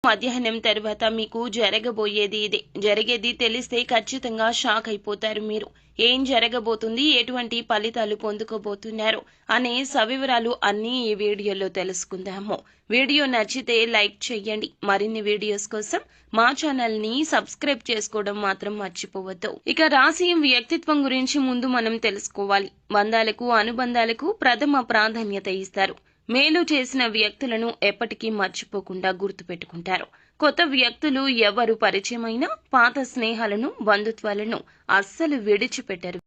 మధ్యాహ్నం తర్వాత మీకు జరగబోయేది ఇదే. జరిగేది తెలిస్తే ఖచ్చితంగా షాక్ అయిపోతారు మీరు. ఏం జరగబోతుంది, ఎటువంటి ఫలితాలు పొందుకోబోతున్నారు అనే సవివరాలు అన్నీ ఈ వీడియోలో తెలుసుకుందాము. వీడియో నచ్చితే లైక్ చేయండి. మరిన్ని వీడియోస్ కోసం మా ఛానల్ ని సబ్స్క్రైబ్ చేసుకోవడం మాత్రం మర్చిపోవద్దు. ఇక రాశి వ్యక్తిత్వం గురించి ముందు మనం తెలుసుకోవాలి. బంధాలకు అనుబంధాలకు ప్రథమ ప్రాధాన్యత ఇస్తారు. మేలు చేసిన వ్యక్తులను ఎప్పటికీ మర్చిపోకుండా గుర్తుపెట్టుకుంటారు. కొత్త వ్యక్తులు ఎవరు పరిచయమైనా పాత స్నేహాలను, బంధుత్వాలను అస్సలు విడిచిపెట్టరు.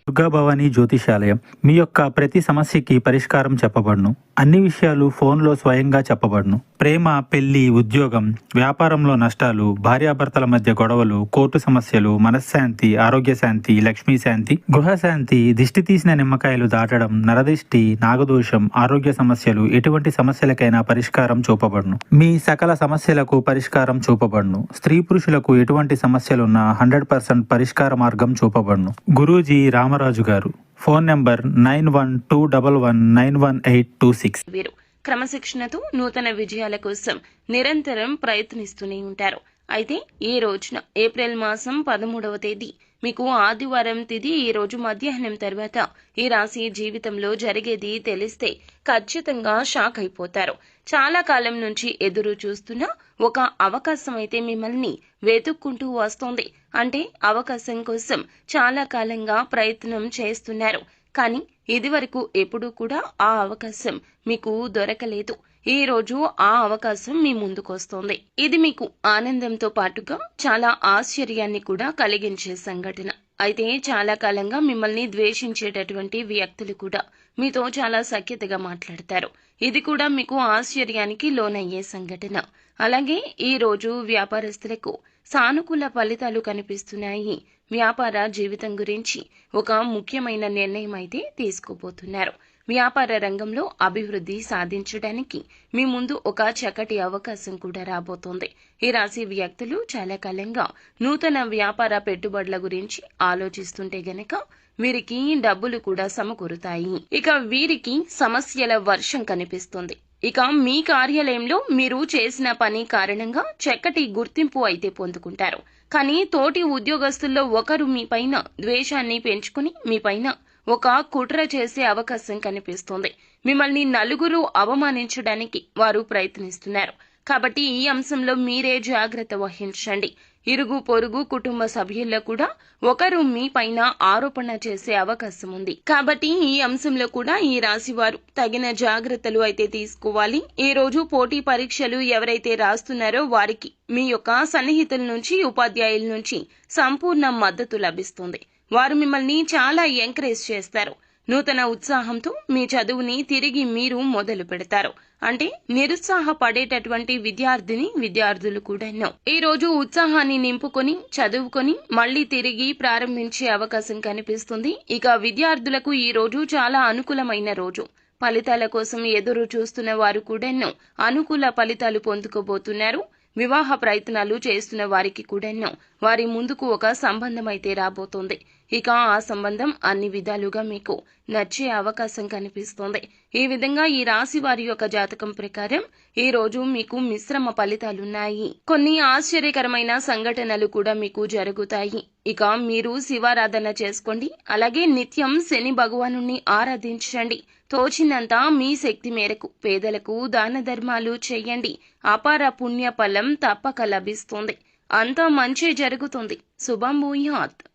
దుర్గాభవాని జ్యోతిషాలయం మీ యొక్క ప్రతి సమస్యకి పరిష్కారం చెప్పబడును. అన్ని విషయాలు ఫోన్లో స్వయంగా చెప్పబడును. ప్రేమ, పెళ్లి, ఉద్యోగం, వ్యాపారంలో నష్టాలు, భార్యాభర్తల మధ్య గొడవలు, కోర్టు సమస్యలు, మనశ్శాంతి, ఆరోగ్య శాంతి, లక్ష్మీ శాంతి, గృహశాంతి, దిష్టి తీసిన నిమ్మకాయలు దాటడం, నరదిష్టి, నాగదోషం, ఆరోగ్య సమస్యలు, ఎటువంటి సమస్యలకైనా పరిష్కారం చూపబడును. మీ సకల సమస్యలకు పరిష్కారం చూపబడును. స్త్రీ పురుషులకు ఎటువంటి సమస్యలున్నా 100% పరిష్కార మార్గం చూపబడును. గురూజీ రామరాజు గారు. Phone number 9121191826. వీరు క్రమశిక్షణతో నూతన విజయాల కోసం నిరంతరం ప్రయత్నిస్తూనే ఉంటారు. అయితే ఈ రోజున ఏప్రిల్ మాసం 13వ తేదీ మీకు ఆదివారం తిథి. ఈ రోజు మధ్యాహ్నం తర్వాత ఈ రాశి జీవితంలో జరిగేది తెలిస్తే ఖచ్చితంగా షాక్ అయిపోతారు. చాలా కాలం నుంచి ఎదురు చూస్తున్న ఒక అవకాశం అయితే మిమ్మల్ని వెతుక్కుంటూ వస్తోంది. అంటే అవకాశం కోసం చాలా కాలంగా ప్రయత్నం చేస్తున్నారు. కానీ ఇదివరకు ఎప్పుడూ కూడా ఆ అవకాశం మీకు దొరకలేదు. ఈ రోజు ఆ అవకాశం మీ ముందుకొస్తోంది. ఇది మీకు ఆనందంతో పాటుగా చాలా ఆశ్చర్యాన్ని కూడా కలిగించే సంఘటన. అయితే చాలా కాలంగా మిమ్మల్ని ద్వేషించేటటువంటి వ్యక్తులు కూడా మీతో చాలా సఖ్యతగా మాట్లాడతారు. ఇది కూడా మీకు ఆశ్చర్యానికి లోనయ్యే సంఘటన. అలాగే ఈ రోజు వ్యాపారస్తులకు సానుకూల ఫలితాలు కనిపిస్తున్నాయి. వ్యాపార జీవితం గురించి ఒక ముఖ్యమైన నిర్ణయం అయితే తీసుకోబోతున్నారు. వ్యాపార రంగంలో అభివృద్ధి సాధించడానికి మీ ముందు ఒక చక్కటి అవకాశం కూడా రాబోతోంది. ఈ రాశి వ్యక్తులు చాలా కాలంగా నూతన వ్యాపార పెట్టుబడుల గురించి ఆలోచిస్తుంటే గనక వీరికి డబ్బులు కూడా సమకూరుతాయి. ఇక వీరికి సమస్యల వర్షం కనిపిస్తుంది. ఇక మీ కార్యాలయంలో మీరు చేసిన పని కారణంగా చక్కటి గుర్తింపు అయితే పొందుకుంటారు. కానీ తోటి ఉద్యోగస్తుల్లో ఒకరు మీ పైన ద్వేషాన్ని పెంచుకుని మీ పైన ఒక కుట్ర చేసే అవకాశం కనిపిస్తోంది. మిమ్మల్ని నలుగురు అవమానించడానికి వారు ప్రయత్నిస్తున్నారు. కాబట్టి ఈ అంశంలో మీరే జాగ్రత్త వహించండి. ఇరుగు పొరుగు కుటుంబ సభ్యుల్లో కూడా ఒకరు మీ పైన ఆరోపణ చేసే అవకాశం ఉంది. కాబట్టి ఈ అంశంలో కూడా ఈ రాశి వారు తగిన జాగ్రత్తలు అయితే తీసుకోవాలి. ఈ రోజు పోటీ పరీక్షలు ఎవరైతే రాస్తున్నారో వారికి మీ యొక్క సన్నిహితుల నుంచి, ఉపాధ్యాయుల నుంచి సంపూర్ణ మద్దతు లభిస్తుంది. వారు మిమ్మల్ని చాలా ఎంకరేజ్ చేస్తారు. నూతన ఉత్సాహంతో మీ చదువుని తిరిగి మీరు మొదలు పెడతారు. అంటే నిరుత్సాహపడేటటువంటి విద్యార్థులు కూడా ఈ రోజు ఉత్సాహాన్ని నింపుకొని చదువుకొని మళ్లీ తిరిగి ప్రారంభించే అవకాశం కనిపిస్తుంది. ఇక విద్యార్థులకు ఈ రోజు చాలా అనుకూలమైన రోజు. ఫలితాల కోసం ఎదురు చూస్తున్న వారు కూడా అనుకూల ఫలితాలు పొందుకోబోతున్నారు. వివాహ ప్రయత్నాలు చేస్తున్న వారికి కూడా వారి ముందుకు ఒక సంబంధం అయితే రాబోతోంది. ఇక ఆ సంబంధం అన్ని విధాలుగా మీకు నచ్చే అవకాశం కనిపిస్తోంది. ఈ విధంగా ఈ రాశి వారి యొక్క జాతకం ప్రకారం ఈ రోజు మీకు మిశ్రమ ఫలితాలున్నాయి. కొన్ని ఆశ్చర్యకరమైన సంఘటనలు కూడా మీకు జరుగుతాయి. ఇక మీరు శివారాధన చేసుకోండి. అలాగే నిత్యం శని భగవానుని ఆరాధించండి. తోచినంత మీ శక్తి మేరకు పేదలకు దాన ధర్మాలు చేయండి. అపార పుణ్య ఫలం తప్పక లభిస్తుంది. అంతా మంచి జరుగుతుంది. శుభం భూయాత్.